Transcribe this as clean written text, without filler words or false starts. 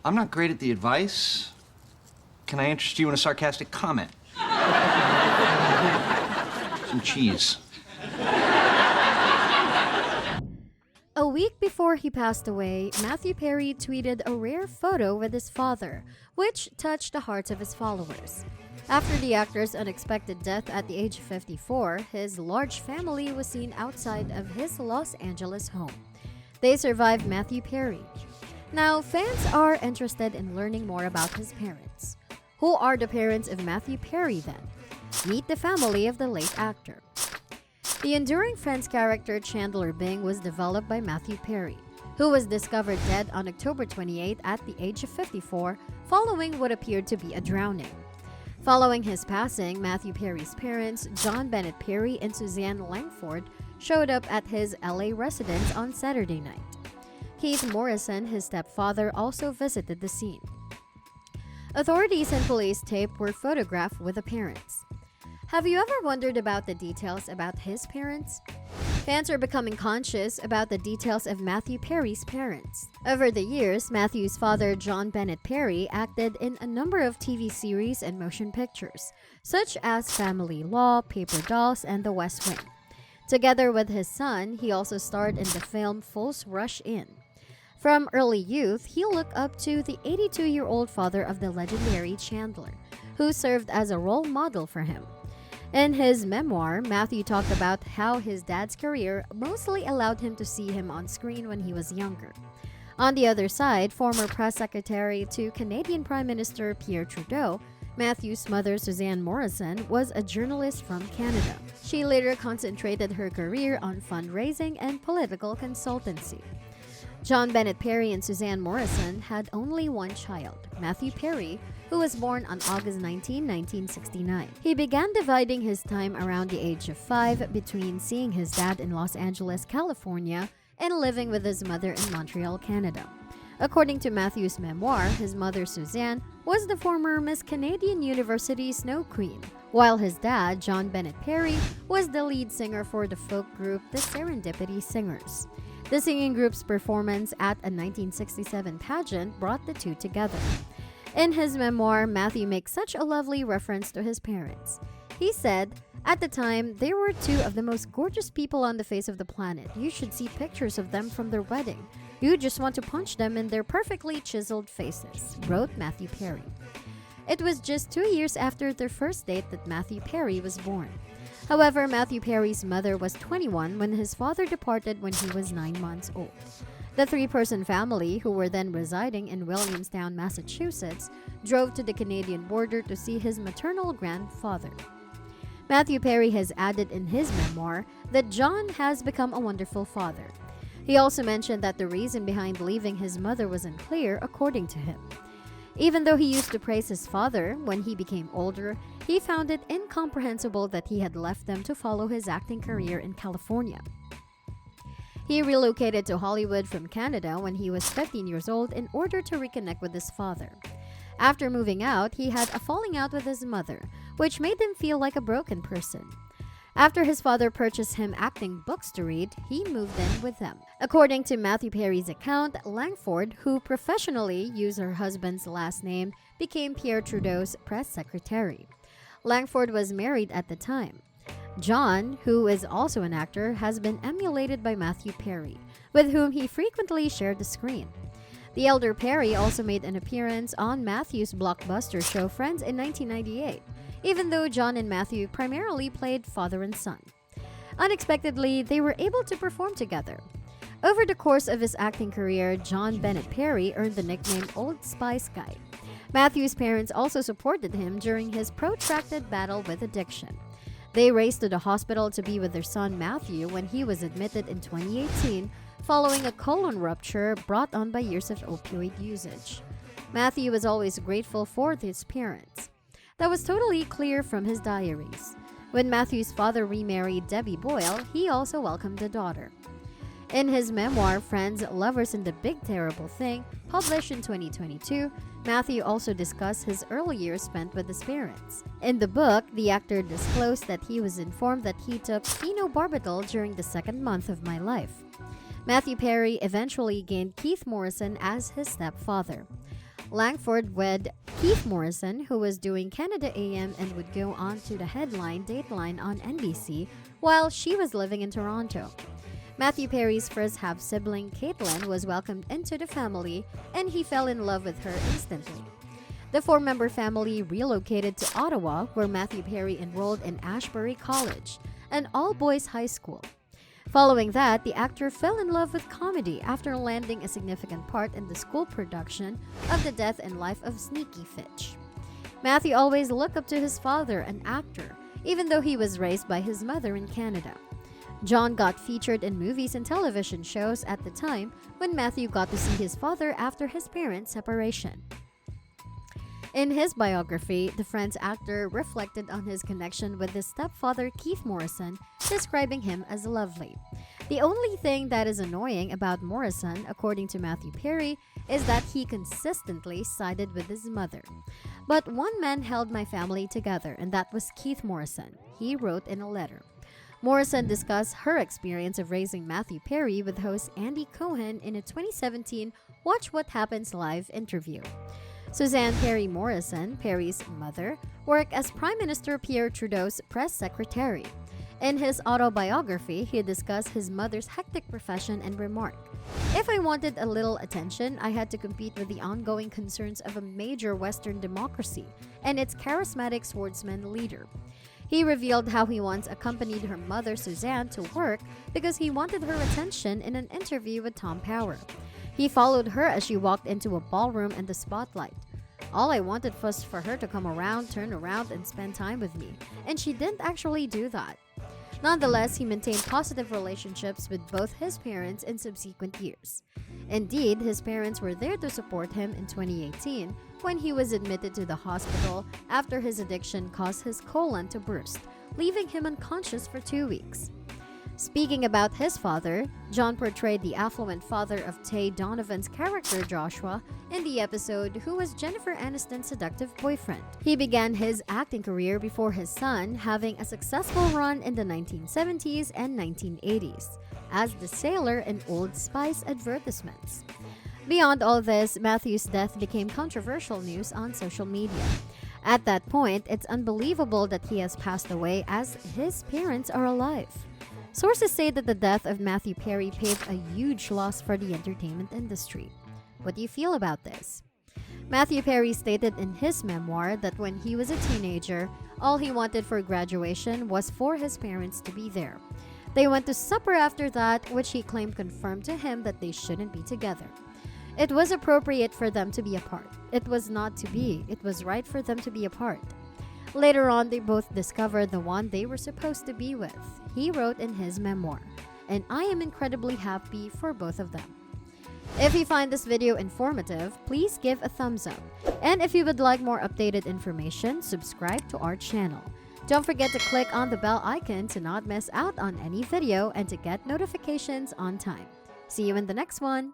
I'm not great at the advice. Can I interest you in a sarcastic comment? Some cheese. A week before he passed away, Matthew Perry tweeted a rare photo with his father, which touched the hearts of his followers. After the actor's unexpected death at the age of 54, his large family was seen outside of his Los Angeles home. They survived Matthew Perry. Now, fans are interested in learning more about his parents. Who are the parents of Matthew Perry then? Meet the family of the late actor. The enduring Friends character Chandler Bing was developed by Matthew Perry, who was discovered dead on October 28 at the age of 54 following what appeared to be a drowning. Following his passing, Matthew Perry's parents, John Bennett Perry and Suzanne Langford, showed up at his LA residence on Saturday night. Keith Morrison, his stepfather, also visited the scene. Authorities and police tape were photographed with the parents. Have you ever wondered about the details about his parents? Fans are becoming conscious about the details of Matthew Perry's parents. Over the years, Matthew's father, John Bennett Perry, acted in a number of TV series and motion pictures, such as Family Law, Paper Dolls, and The West Wing. Together with his son, he also starred in the film Fools Rush In. From early youth, he looked up to the 82-year-old father of the legendary Chandler, who served as a role model for him. In his memoir, Matthew talked about how his dad's career mostly allowed him to see him on screen when he was younger. On the other side, former press secretary to Canadian Prime Minister Pierre Trudeau, Matthew's mother Suzanne Morrison was a journalist from Canada. She later concentrated her career on fundraising and political consultancy. John Bennett Perry and Suzanne Morrison had only one child, Matthew Perry, who was born on August 19, 1969. He began dividing his time around the age of 5 between seeing his dad in Los Angeles, California, and living with his mother in Montreal, Canada. According to Matthew's memoir, his mother Suzanne was the former Miss Canadian University Snow Queen, while his dad, John Bennett Perry, was the lead singer for the folk group the Serendipity Singers. The singing group's performance at a 1967 pageant brought the two together. In his memoir, Matthew makes such a lovely reference to his parents. He said, "At the time, they were two of the most gorgeous people on the face of the planet. You should see pictures of them from their wedding. You just want to punch them in their perfectly chiseled faces," wrote Matthew Perry. It was just 2 years after their first date that Matthew Perry was born. However, Matthew Perry's mother was 21 when his father departed when he was 9 months old. The three-person family, who were then residing in Williamstown, Massachusetts, drove to the Canadian border to see his maternal grandfather. Matthew Perry has added in his memoir that John has become a wonderful father. He also mentioned that the reason behind leaving his mother was unclear, according to him. Even though he used to praise his father, when he became older, he found it incomprehensible that he had left them to follow his acting career in California. He relocated to Hollywood from Canada when he was 15 years old in order to reconnect with his father. After moving out, he had a falling out with his mother, which made him feel like a broken person. After his father purchased him acting books to read, he moved in with them. According to Matthew Perry's account, Langford, who professionally used her husband's last name, became Pierre Trudeau's press secretary. Langford was married at the time. John, who is also an actor, has been emulated by Matthew Perry, with whom he frequently shared the screen. The elder Perry also made an appearance on Matthew's blockbuster show Friends in 1998, even though John and Matthew primarily played father and son. Unexpectedly, they were able to perform together. Over the course of his acting career, John Bennett Perry earned the nickname Old Spice Guy. Matthew's parents also supported him during his protracted battle with addiction. They raced to the hospital to be with their son Matthew when he was admitted in 2018 following a colon rupture brought on by years of opioid usage. Matthew was always grateful for his parents. That was totally clear from his diaries. When Matthew's father remarried Debbie Boyle, he also welcomed a daughter. In his memoir, Friends, Lovers, and the Big Terrible Thing, published in 2022, Matthew also discussed his early years spent with his parents. In the book, the actor disclosed that he was informed that he took phenobarbital during the second month of my life. Matthew Perry eventually gained Keith Morrison as his stepfather. Langford wed Keith Morrison, who was doing Canada AM and would go on to the headline Dateline on NBC while she was living in Toronto. Matthew Perry's first half-sibling, Caitlin, was welcomed into the family, and he fell in love with her instantly. The four-member family relocated to Ottawa, where Matthew Perry enrolled in Ashbury College, an all-boys high school. Following that, the actor fell in love with comedy after landing a significant part in the school production of The Death and Life of Sneaky Fitch. Matthew always looked up to his father, an actor, even though he was raised by his mother in Canada. John got featured in movies and television shows at the time when Matthew got to see his father after his parents' separation. In his biography, the Friends actor reflected on his connection with his stepfather Keith Morrison, describing him as lovely. The only thing that is annoying about Morrison, according to Matthew Perry, is that he consistently sided with his mother. But one man held my family together, and that was Keith Morrison, he wrote in a letter. Morrison discussed her experience of raising Matthew Perry with host Andy Cohen in a 2017 Watch What Happens Live interview. Suzanne Perry Morrison, Perry's mother, worked as Prime Minister Pierre Trudeau's press secretary. In his autobiography, he discussed his mother's hectic profession and remarked, "If I wanted a little attention, I had to compete with the ongoing concerns of a major Western democracy and its charismatic swordsman leader." He revealed how he once accompanied her mother Suzanne to work because he wanted her attention in an interview with Tom Power. He followed her as she walked into a ballroom in the spotlight. "All I wanted was for her to come around, turn around, and spend time with me, and she didn't actually do that." Nonetheless, he maintained positive relationships with both his parents in subsequent years. Indeed, his parents were there to support him in 2018 when he was admitted to the hospital after his addiction caused his colon to burst, leaving him unconscious for 2 weeks. Speaking about his father, John portrayed the affluent father of Tay Donovan's character Joshua in the episode Who Was Jennifer Aniston's Seductive Boyfriend. He began his acting career before his son, having a successful run in the 1970s and 1980s as the sailor in Old Spice advertisements. Beyond all this, Matthew's death became controversial news on social media. At that point, it's unbelievable that he has passed away as his parents are alive. Sources say that the death of Matthew Perry paved a huge loss for the entertainment industry. What do you feel about this? Matthew Perry stated in his memoir that when he was a teenager, all he wanted for graduation was for his parents to be there. They went to supper after that, which he claimed confirmed to him that they shouldn't be together. It was appropriate for them to be apart. It was not to be. It was right for them to be apart. Later on, they both discovered the one they were supposed to be with, he wrote in his memoir, and I am incredibly happy for both of them. If you find this video informative, please give a thumbs up. And if you would like more updated information, subscribe to our channel. Don't forget to click on the bell icon to not miss out on any video and to get notifications on time. See you in the next one!